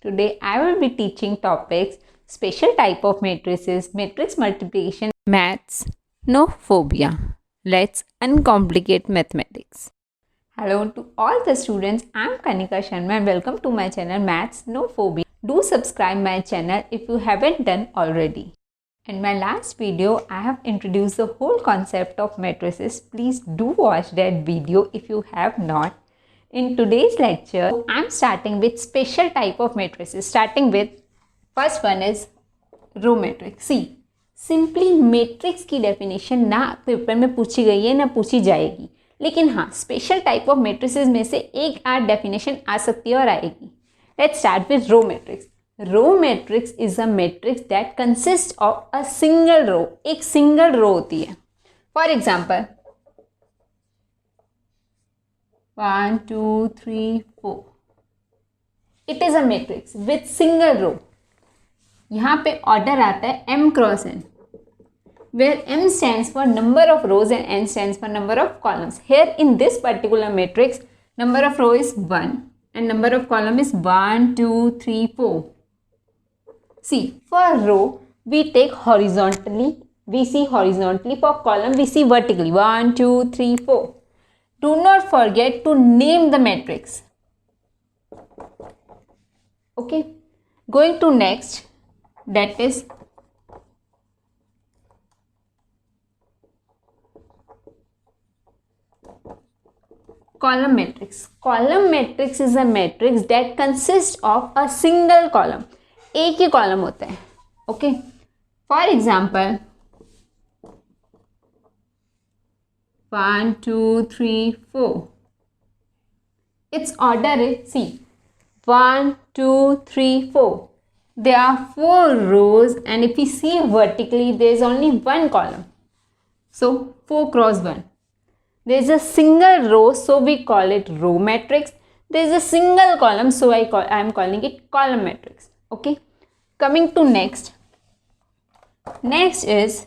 Today I will be teaching topics special type of matrices, matrix multiplication, maths, no phobia. Let's uncomplicate mathematics. Hello to all the students. I am Kanika Sharma and welcome to my channel Maths No Phobia. Do subscribe my channel if you haven't done already. In my last video, I have introduced the whole concept of matrices. Please do watch that video if you have not. In today's lecture, I am starting with special type of matrices. Starting with first one is row matrix. See, simply matrix की definition ना paper में पूछी गई है ना पूछी जाएगी, लेकिन हाँ स्पेशल टाइप ऑफ मेट्रिसेस में से एक आध डेफिनेशन आ सकती है और आएगी. Let's start with row matrix. Row matrix is a matrix that consist of a single row. एक सिंगल रो होती है. For example 1 2 3 4. It is a matrix with single row. यहाँ पे ऑर्डर आता है m cross n, where m stands for number of rows and n stands for number of columns. Here in this particular matrix, number of row is 1 and number of column is 1 2 3 4. See, for row we take horizontally, we see horizontally. For column we see vertically 1 2 3 4. Do not forget to name the matrix. Okay, going to next, that is column matrix. Column matrix is a matrix that consists of a single column. एक ही column होता है. Okay, for example 1 2 3 4. Its order is, see, 1 2 3 4. There are 4 rows and if we see vertically there is only one column. So 4 cross 1. There is a single row, so we call it row matrix. There is a single column, so I am calling it column matrix. Okay, coming to next. Next is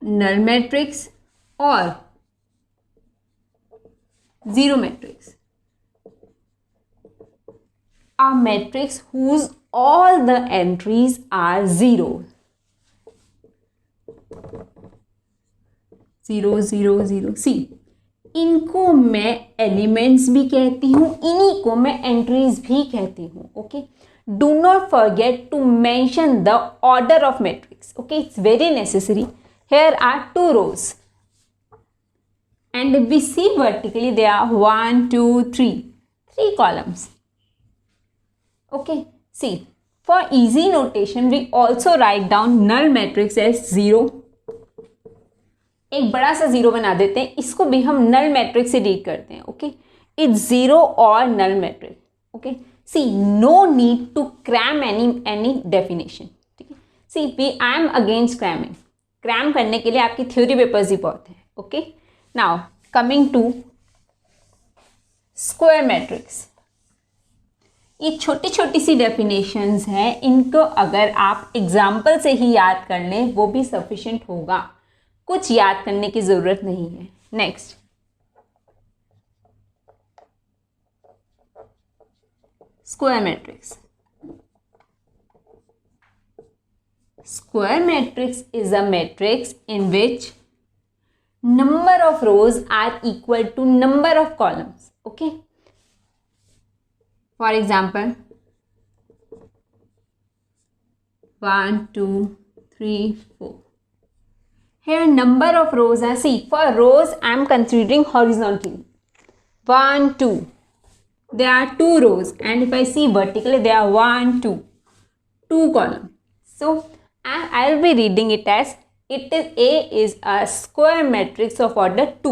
null matrix or zero matrix. A matrix whose all the entries are 0. 0 0 0. See, इनको मैं elements भी कहती हूँ, इन्हीं को मैं entries भी कहती हूँ. Okay, do not forget to mention the order of matrix. Okay, it's very necessary. Here are 2 rows and if we see vertically there are 1 2 3 columns. Okay, see, for easy notation we also write down null matrix as 0. एक बड़ा सा 0 बना देते हैं, इसको भी हम null matrix से रीड करते हैं. Okay, it's 0 or null matrix. Okay, see, no need to cram any definition. ठीक है, see, I am against cramming. Cram करने के लिए आपकी थ्योरी पेपर्स ही बहुत हैं. Okay, now coming to square matrix. ये छोटी छोटी सी डेफिनेशंस हैं, इनको अगर आप एग्जाम्पल से ही याद कर लें वो भी सफिशिएंट होगा, कुछ याद करने की ज़रूरत नहीं है. Next, square matrix. Square matrix is a matrix in which number of rows are equal to number of columns. Okay. For example, 1 2 3 4. Here number of rows are, see, for rows I am considering horizontally 1 2. There are 2 rows and if I see vertically there are 1 2 columns. So I will be reading it as A is a square matrix of order 2.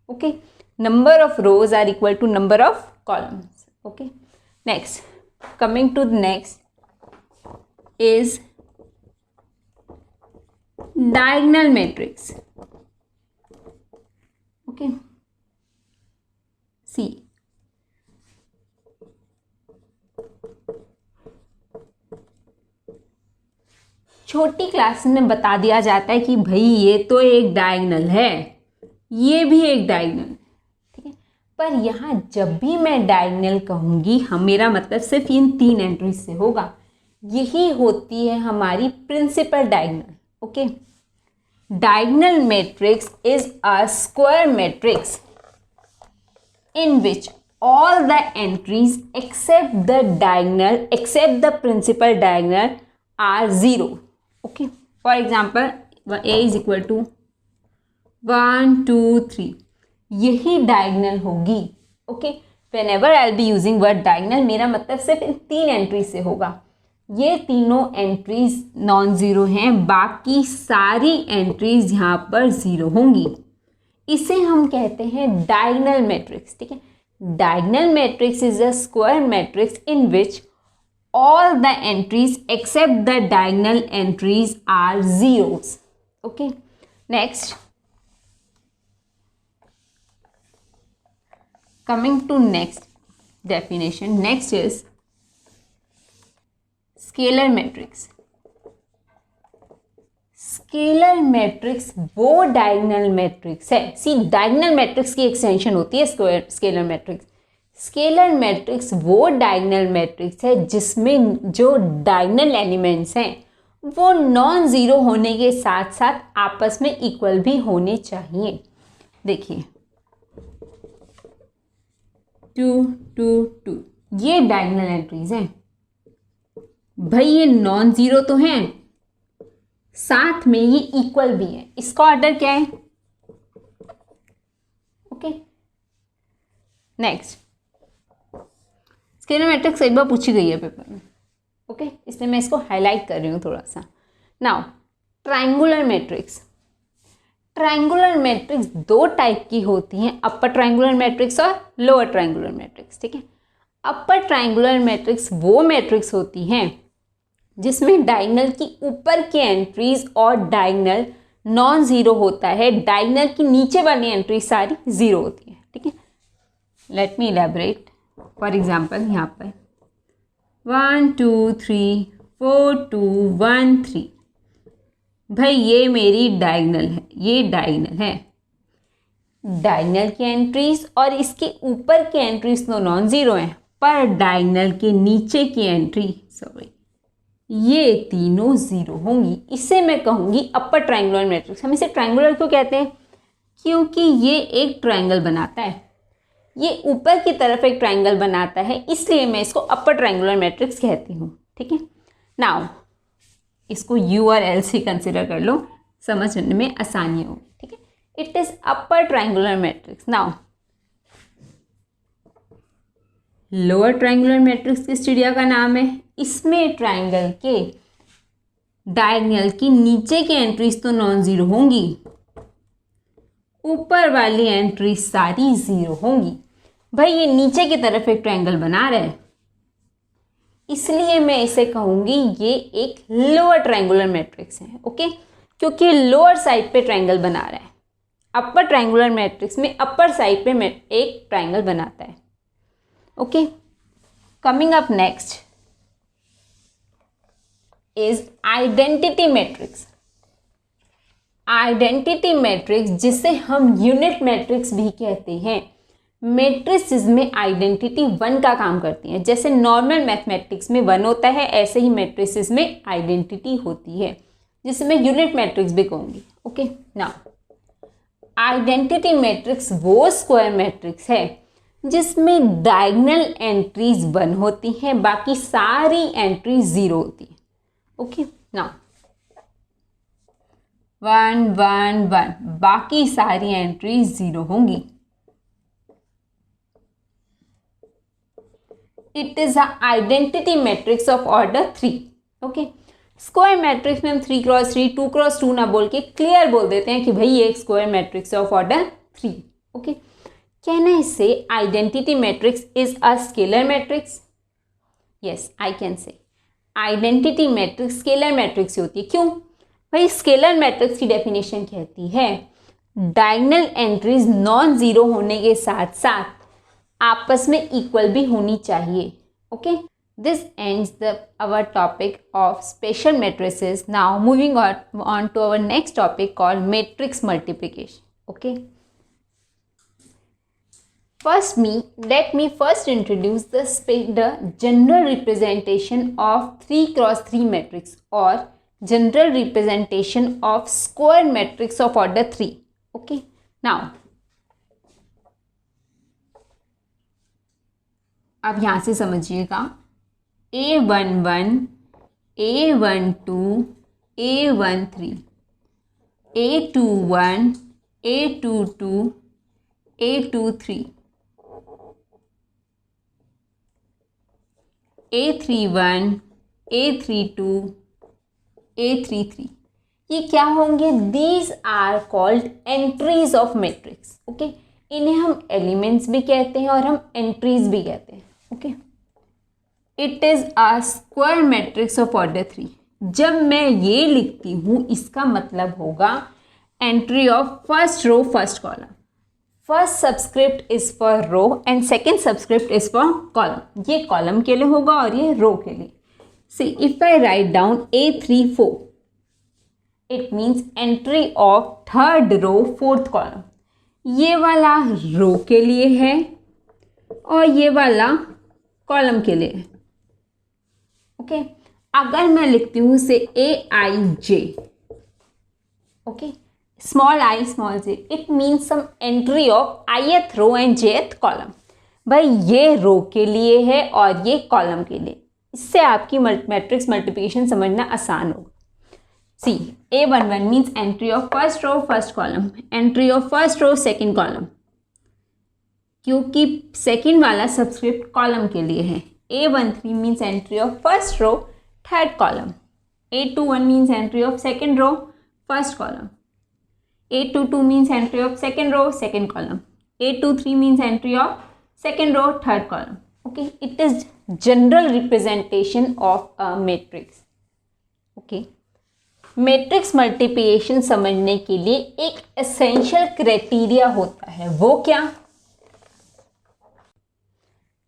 Okay, number of rows are equal to number of columns. Okay, next, coming to the next is diagonal matrix. Okay, see, छोटी class में बता दिया जाता है कि भाई ये तो एक डायगोनल है, ये भी एक डायगोनल, ठीक है। पर यहाँ जब भी मैं डायगोनल कहूँगी मेरा मतलब सिर्फ इन 3 एंट्रीज से होगा। यही होती है हमारी principal diagonal, okay. Diagonal matrix is a square matrix in which all the entries except the principal diagonal are 0. Okay, for example a is equal to 1 2 3, यही डायगोनल होगी। Okay, whenever I'll be using word diagonal मेरा मतलब सिर्फ इन 3 entries से होगा। ये तीनों entries non zero हैं, बाकी सारी एंट्रीज यहाँ पर ज़ीरो होंगी। इसे हम कहते हैं डायगोनल मैट्रिक्स, ठीक है। Diagonal matrix is a square matrix in which all the entries except the diagonal entries are zeros. Okay, next, coming to next definition, next is scalar matrix. Scalar matrix वो diagonal matrix है, see diagonal matrix की extension होती है scalar matrix. Scalar matrix वो diagonal matrix है जिसमें जो diagonal elements हैं वो नॉन ज़ीरो होने के साथ साथ आपस में इक्वल भी होने चाहिए। देखिए 2 2 2 ये डायगोनल एंट्रीज हैं भाई, ये नॉन ज़ीरो तो हैं, साथ में ये इक्वल भी है। इसका ऑर्डर क्या है? ओके, नेक्स्ट, स्केलर मैट्रिक्स एक बार पूछी गई है पेपर में, ओके, इसलिए मैं इसको हाईलाइट कर रही हूँ थोड़ा सा। Now triangular matrix. Triangular matrix दो टाइप की होती हैं, अपर ट्रायंगुलर मैट्रिक्स और लोअर ट्रायंगुलर मैट्रिक्स, ठीक है। अपर ट्रायंगुलर मैट्रिक्स वो मैट्रिक्स होती हैं जिसमें डायगोनल की ऊपर की एंट्रीज और डायगोनल नॉन ज़ीरो होता है, डायगोनल की नीचे वाली एंट्री सारी ज़ीरो होती है, ठीक है। Let me elaborate. For example यहाँ पर 1 2 3 4 2 1 3, भाई ये मेरी डायगोनल है, ये डायगोनल है। डायगोनल की एंट्रीज और इसके ऊपर की एंट्रीज तो नॉन ज़ीरो हैं, पर डायगोनल के नीचे की एंट्री ये तीनों ज़ीरो होंगी। इसे मैं कहूँगी अपर ट्रायंगुलर मैट्रिक्स। हम इसे ट्रायंगुलर क्यों कहते हैं? क्योंकि ये एक ट्रायंगल बनाता है, ये ऊपर की तरफ एक ट्रायंगल बनाता है, इसलिए मैं इसको अपर ट्रायंगुलर मैट्रिक्स कहती हूँ, ठीक है। नाउ इसको यू और एल से कंसिडर कर लो, समझने में आसानी होगी, ठीक है। It is upper triangular matrix. Now lower triangular matrix किस चिड़िया का नाम है? इसमें ट्रायंगल के डायगोनल की नीचे की एंट्रीज तो नॉन ज़ीरो होंगी, ऊपर वाली एंट्री सारी ज़ीरो होंगी। भाई ये नीचे की तरफ एक ट्रायंगल बना रहा है, इसलिए मैं इसे कहूँगी ये एक लोअर ट्रायंगुलर मैट्रिक्स है, ओके, क्योंकि लोअर साइड पे ट्रायंगल बना रहा है। अपर ट्रायंगुलर मैट्रिक्स में अपर साइड पे एक ट्रायंगल बनाता है, okay. Coming up next is identity matrix. Identity matrix जिसे हम यूनिट मैट्रिक्स भी कहते हैं, मैट्रिसेस में आइडेंटिटी 1 का काम करती है। जैसे नॉर्मल मैथमेटिक्स में 1 होता है, ऐसे ही मैट्रिसेस में आइडेंटिटी होती है, जिसे मैं यूनिट मैट्रिक्स भी कहूँगी, ओके। नाउ आइडेंटिटी मैट्रिक्स वो स्क्वायर मैट्रिक्स है जिसमें डायगोनल एंट्रीज 1 होती हैं, बाकी सारी एंट्रीज 0 होती है, ओके। नाउ 1 1 1, बाकी सारी एंट्रीज 0 होंगी। It is a identity matrix of order 3, okay. Square matrix में हम 3 क्रॉस 3 2 क्रॉस 2 ना बोल के क्लियर बोल देते हैं कि भाई ये एक square matrix of order 3, okay. Can I say identity matrix is a scalar matrix? Yes, I can say. Identity matrix scalar matrix होती है। क्यों? भाई स्केलर मैट्रिक्स की डेफिनेशन कहती है डायगोनल एंट्रीज नॉन ज़ीरो होने के साथ साथ आपस में इक्वल भी होनी चाहिए, okay. This ends our topic of special matrices. Now moving on to our next topic called matrix multiplication, okay. Let me first introduce the general representation of 3 cross 3 matrix or general representation of square matrix of order 3. Okay, now अब यहाँ से समझिएगा A11, A12, A13, A21, A22, A23, A31, A32, A33, ये क्या होंगे? These are called entries of matrix. Okay, इन्हें हम elements भी कहते हैं और हम एंट्रीज भी कहते हैं. Okay, it is a square matrix of order 3. जब मैं ये लिखती हूँ इसका मतलब होगा entry of first row first column. First subscript is for row and second subscript is for column. ये कॉलम के लिए होगा और ये रो के लिए. See if I write down A34, it means entry of third row fourth column. ये वाला रो के लिए है और ये वाला कॉलम के लिए है. ओके, अगर मैं लिखती हूँ से AIJ, okay, small I small j, it means some entry of ith row and jth column. भाई ये रो के लिए है और ये कॉलम के लिए. इससे आपकी मैट्रिक्स मल्टीप्लिकेशन समझना आसान होगा. See A11 means entry of first row first column, entry of first row second column, क्योंकि सेकेंड वाला सबस्क्रिप्ट कॉलम के लिए है. A13 means entry of first row third column. A21 means entry of second row first column. A22 means entry of second row second column. A23 means entry of second row third column. Okay, it is general representation of a matrix. Okay, matrix multiplication समझने के लिए एक essential criteria होता है. वो क्या?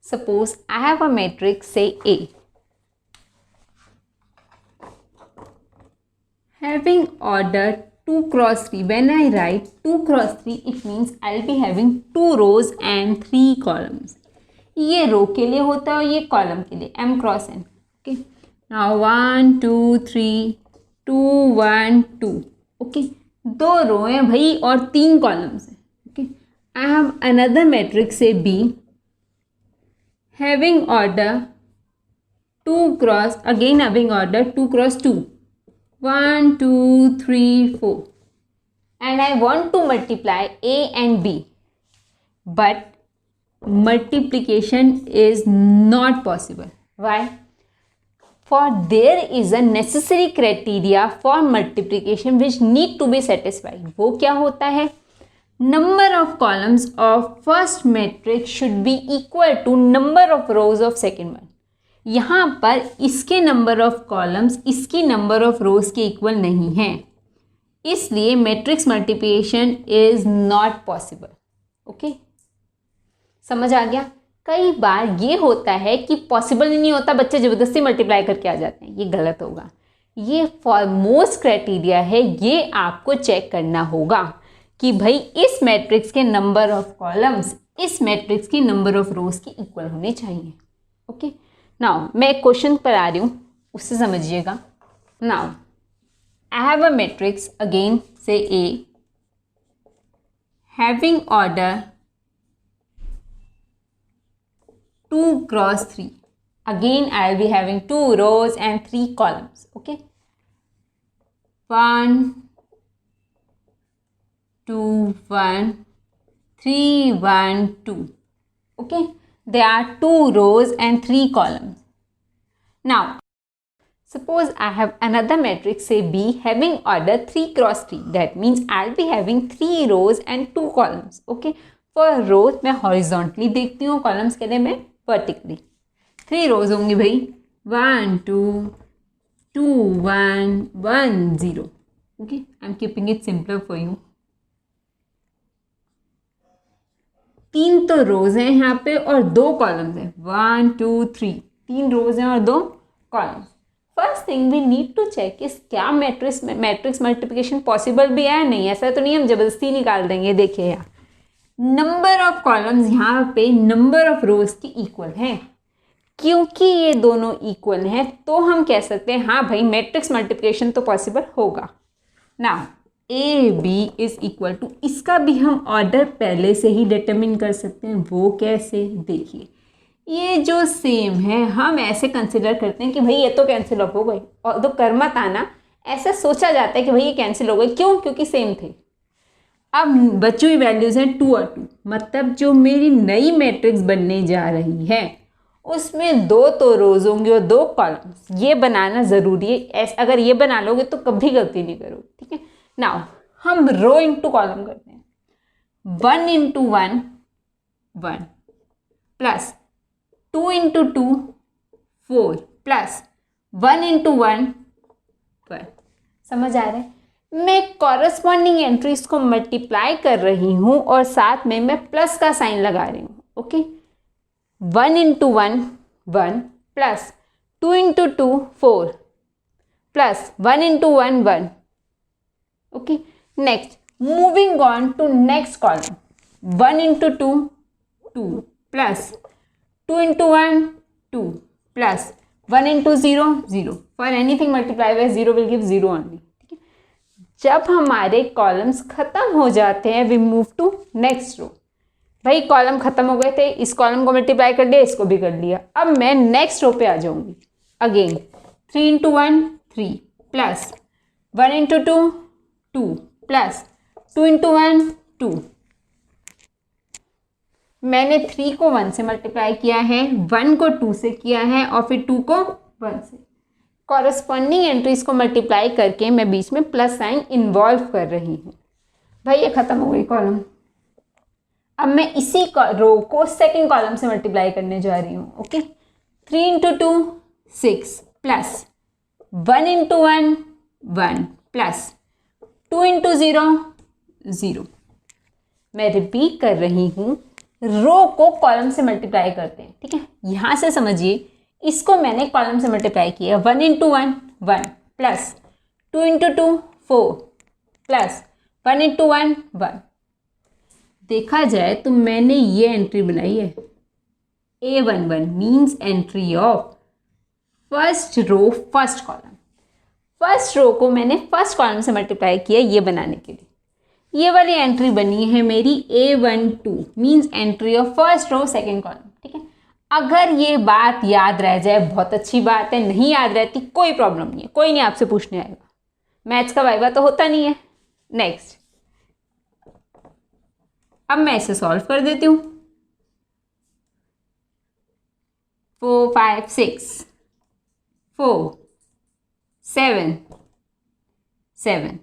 Suppose I have a matrix, say A, having order 2 cross 3. When I write 2 cross 3, it means I'll be having 2 rows and 3 columns. ये row के लिए होता है और ये कॉलम के लिए, m cross n. Okay, now 1 2 3 2 1 2. Okay, 2 रो हैं भाई और 3 कॉलम्स हैं. Okay, I have another matrix, say B, having order 2 cross, again having order 2 cross 2, 1 2 3 4, and I want to multiply A and B, but multiplication is not possible. Why? For there is a necessary criteria for multiplication which need to be satisfied. वो क्या होता है? Number of columns of first matrix should be equal to number of rows of second one. यहाँ पर इसके number of columns इसकी number of rows के equal नहीं है, इसलिए matrix multiplication is not possible. Okay, समझ आ गया? कई बार ये होता है कि पॉसिबल ही नहीं होता, बच्चे ज़बरदस्ती मल्टीप्लाई करके आ जाते हैं. ये गलत होगा. ये फॉरमोस्ट क्राइटेरिया है, ये आपको चेक करना होगा कि भाई इस मैट्रिक्स के नंबर ऑफ कॉलम्स इस मैट्रिक्स की नंबर ऑफ रोज के इक्वल होने चाहिए. ओके, नाउ मैं एक क्वेश्चन पर आ रही हूँ, उससे समझिएगा. Now I have a matrix again से A having order 2 cross 3. Again I will be having 2 rows and 3 columns. Okay, 1 2 1 3 1 2. Okay, there are 2 rows and 3 columns. Now suppose I have another matrix, say B, having order 3 cross 3. That means I'll be having 3 rows and 2 columns. Okay, for rows मैं horizontally देखती हूँ, columns के लिए मैं vertically. 3 rows होंगी भाई, 1 2 2 1 1 0. Okay, I'm keeping it simpler for you. 3 तो रोज हैं यहाँ पे और 2 कॉलम्स हैं, 1 2 3. 3 रोज हैं और 2 columns. First thing we need to check is क्या मैट्रिक्स मल्टीप्लिकेशन पॉसिबल भी है या नहीं. ऐसा तो नहीं हम जबरदस्ती निकाल देंगे. देखिए यहाँ नंबर ऑफ कॉलम्स यहाँ पे नंबर ऑफ रोज के इक्वल है। क्योंकि ये दोनों इक्वल हैं तो हम कह सकते हैं हाँ भाई मैट्रिक्स मल्टीप्लिकेशन तो पॉसिबल होगा। Now A B is equal to, इसका भी हम ऑर्डर पहले से ही डिटरमिन कर सकते हैं। वो कैसे, देखिए ये जो सेम है हम ऐसे कंसिडर करते हैं कि भाई ये तो कैंसिल ऑफ हो गई, और तो कर मत आना, ऐसा सोचा जाता है कि भाई ये कैंसिल हो गई, क्यों, क्योंकि सेम थे। अब बची हुई वैल्यूज हैं 2 और 2, मतलब जो मेरी नई मैट्रिक्स बनने जा रही है उसमें 2 तो रोज होंगे और 2 कॉलम्स। ये बनाना ज़रूरी है, ऐसे अगर ये बना लोगे तो कभी गलती नहीं करोगे, ठीक है। नाउ हम रो इंटू कॉलम करते हैं। 1 into 1 1 plus 2 into 2 4 plus 1 into 1 1। समझ आ रहा है, मैं कॉरस्पॉन्डिंग एंट्रीज को मल्टीप्लाई कर रही हूँ और साथ में मैं प्लस का साइन लगा रही हूँ। Okay, 1 into 1 1 plus 2 into 2 4 plus 1 into 1 1। Okay, next moving on to next column, 1 into 2 2 plus 2 into 1 2 plus 1 into 0 0। For anything multiply by 0 will give 0 only. ठीक है, जब हमारे कॉलम्स खत्म हो जाते हैं we move to next row. भाई column खत्म हो गए थे, इस कॉलम को मल्टीप्लाई कर लिया, इसको भी कर लिया, अब मैं नेक्स्ट रो पे आ जाऊंगी। Again 3 into 1 3 plus 1 into 2 2 plus 2 into 1 2। मैंने 3 को 1 से मल्टीप्लाई किया है, 1 को 2 से किया है और फिर 2 को 1 से। कॉरस्पॉन्डिंग एंट्रीज को मल्टीप्लाई करके मैं बीच में प्लस साइन इन्वॉल्व कर रही हूँ। भाई ये खत्म हो गई कॉलम। अब मैं इसी रो को सेकंड कॉलम से मल्टीप्लाई करने जा रही हूँ। Okay, 3 into 2 6 plus 1 into 1 1 plus 2 into 0 0। मैं रिपीट कर रही हूँ, रो को कॉलम से मल्टीप्लाई करते हैं। ठीक है, यहाँ से समझिए, इसको मैंने कॉलम से मल्टीप्लाई किया, 1 into 1 1 plus 2 into 2 4 plus 1 into 1 1। देखा जाए तो मैंने ये एंट्री बनाई है, A11 means entry of first row first column. First row को मैंने फर्स्ट कॉलम से मल्टीप्लाई किया ये बनाने के लिए। ये वाली एंट्री बनी है मेरी A12 means entry of first row second column. ठीक है, अगर ये बात याद रह जाए बहुत अच्छी बात है, नहीं याद रहती कोई प्रॉब्लम नहीं है, कोई नहीं आपसे पूछने आएगा, मैथ्स का वाइवा तो होता नहीं है। नेक्स्ट, अब मैं इसे सॉल्व कर देती हूँ। 4 5 6 4 7 7।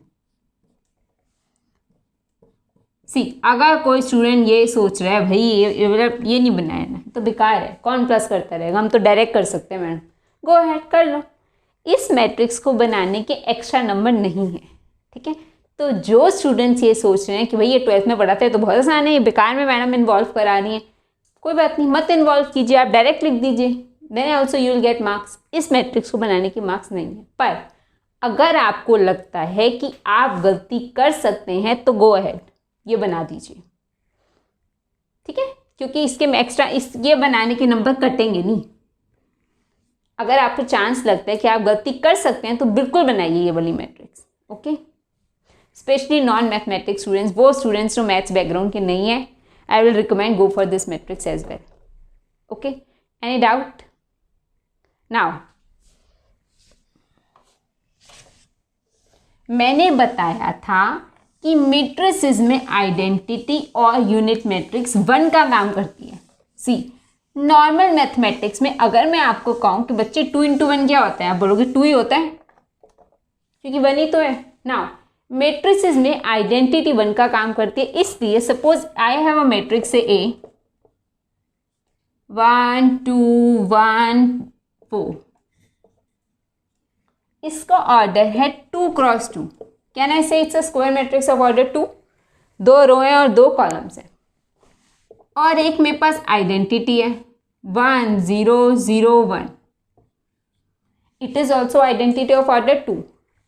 सी, अगर कोई स्टूडेंट ये सोच रहा है भाई ये नहीं बनाया ना तो बेकार है, कौन प्लस करता रहेगा, हम तो डायरेक्ट कर सकते हैं मैडम, गो अहेड कर लो। इस मैट्रिक्स को बनाने के एक्स्ट्रा नंबर नहीं है। ठीक है, तो जो स्टूडेंट्स ये सोच रहे हैं कि भाई ये 12th में पढ़ाते हैं तो बहुत आसान है, ये बेकार में मैडम इन्वॉल्व करा रही है, कोई बात नहीं, मत इन्वॉल्व कीजिए, आप डायरेक्ट लिख दीजिए, then also you will get marks. इस मैट्रिक्स को बनाने के मार्क्स नहीं है, पर अगर आपको लगता है कि आप गलती कर सकते हैं तो गो अहेड, ये बना दीजिए। ठीक है, क्योंकि इसके एक्स्ट्रा ये बनाने के नंबर कटेंगे नहीं। अगर आपको चांस लगता है कि आप गलती कर सकते हैं तो बिल्कुल बनाइए ये वाली matrix. Okay, specially non mathematics students, वो स्टूडेंट्स जो मैथ्स बैकग्राउंड के नहीं है, I will recommend go for this matrix as well. Okay, any doubt? Now मैंने बताया था कि मैट्रिसेस में आइडेंटिटी और यूनिट मैट्रिक्स 1 का काम करती है। सी, नॉर्मल मैथमेटिक्स में अगर मैं आपको कहूँ कि बच्चे 2 इंटू 1 क्या होता है, आप बोलोगे 2 ही होता है क्योंकि 1 ही तो है ना। मैट्रिसेस में आइडेंटिटी 1 का काम करती है, इसलिए suppose I have a matrix से A 1 2 1 4, इसका ऑर्डर है 2 क्रॉस 2। कैन आई से it's a square matrix of order 2। 2 रो है और 2 कॉलम्स है, और एक मेरे पास आइडेंटिटी है 1 0 0 1, it is also identity of order 2।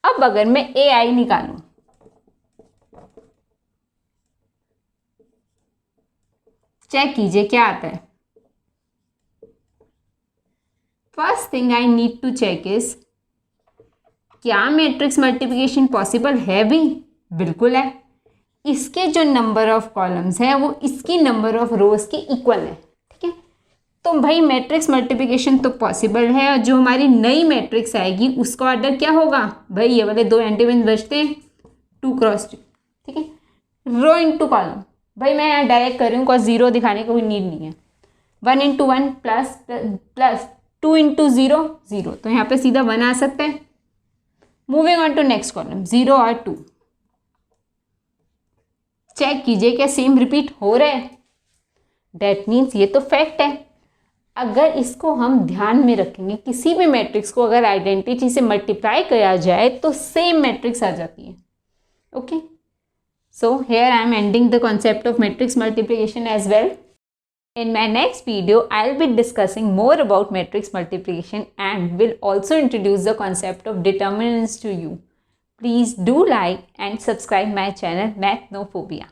अब अगर मैं AI निकालूं, चेक कीजिए क्या आता है। First thing I need to check is, क्या मैट्रिक्स मल्टीप्लिकेशन पॉसिबल है भी? बिल्कुल है। इसके जो नंबर ऑफ कॉलम्स है वो इसकी नंबर ऑफ रोज के इक्वल है, ठीक है। तो भाई मैट्रिक्स मल्टीप्लिकेशन तो पॉसिबल है, और जो हमारी नई मैट्रिक्स आएगी उसका ऑर्डर क्या होगा? भाई ये वाले दो एंटीवन बचते हैं 2 क्रॉस 2, ठीक है। रो इंटू कॉलम, भाई मैं यहाँ डायरेक्ट कर रही हूँ, बिकॉज 0 दिखाने का कोई नीड नहीं है। 1 इंटू 1 प्लस 2 इंटू 0 0, तो यहाँ पे सीधा 1 आ सकता है। Moving on to next column, 0 और 2, चेक कीजिए क्या सेम रिपीट हो रहा है? डेट मीन्स ये तो फैक्ट है। अगर इसको हम ध्यान में रखेंगे, किसी भी मैट्रिक्स को अगर आइडेंटिटी से मल्टीप्लाई किया जाए तो सेम मैट्रिक्स आ जाती है। Okay, so here I am ending the concept of matrix multiplication as well. In my next video, I'll be discussing more about matrix multiplication and will also introduce the concept of determinants to you. Please do like and subscribe my channel Mathnophobia.